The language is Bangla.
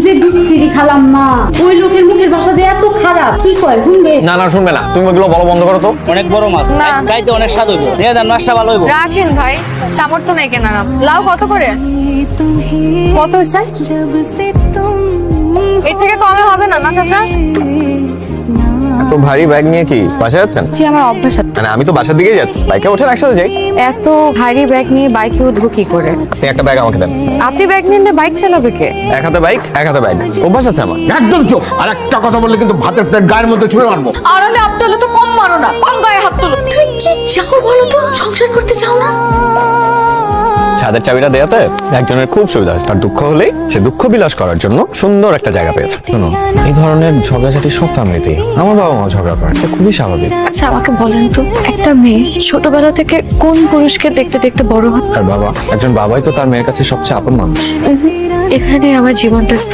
যে বিচ্ছিরি খালাম মা, ওই লোকের মুখের ভাষা যে এত খারাপ, কি কয় শুনবে? না না শুনবে না, তুমি ওগুলো বলো বন্ধ করো তো। অনেক বড় মাছ, না। খাইতে অনেক স্বাদ হইব। নিয়ে দেন, মাছটা ভালো হইব। রাখেন ভাই, সামর্থ্য নেই কেনার। লাউ কত করে? কত হয়েছে? এর থেকে কমে হবে না না চাচা? এত ভারী ব্যাগ নিয়ে কি বাসায় যাচ্ছেন? জি আমার অভ্যাস আছে। মানে আমি তো বাসার দিকেই যাচ্ছি, বাইকে ওঠেন একসাথে যাই। এত ভারী ব্যাগ নিয়ে বাইকে উঠবো কি করে? আপনি একটা ব্যাগ আমাকে দেন। আপনি ব্যাগ নিলে বাইক চালাবে কে? এক হাতে বাইক এক হাতে ব্যাগ, অভ্যাস আছে আমার। একদম চুপ। আর একটা কথা বললে কিন্তু ভাতের প্লেট গায়ের মধ্যে ছুঁড়ে মারবো। আড়ালে আপটালে তো কম মারো না, কম গায়ে হাত তোলো। তুমি কি চাও বলো তো? সংসার করতে চাও না? ছাদের চাবিটা দেয়াতে একজনের খুব সুবিধা হয়েছে, তার দুঃখ হলেই সে দুঃখ বিলাস করার জন্য সুন্দর একটা জায়গা পেয়েছে। শোনো, এই ধরনের ঝগড়াঝাটি সব ফ্যামিলিতেই, আমার বাবা মা ঝগড়া করে, এটা খুবই স্বাভাবিক। আচ্ছা আমাকে বলেন তো, একটা মেয়ে ছোটবেলা থেকে কোন পুরুষকে দেখতে দেখতে বড় হয়? তার বাবা, একজন বাবাই তো তার মেয়ের কাছে সবচেয়ে আপন মানুষ। এখানে আমার জীবনটা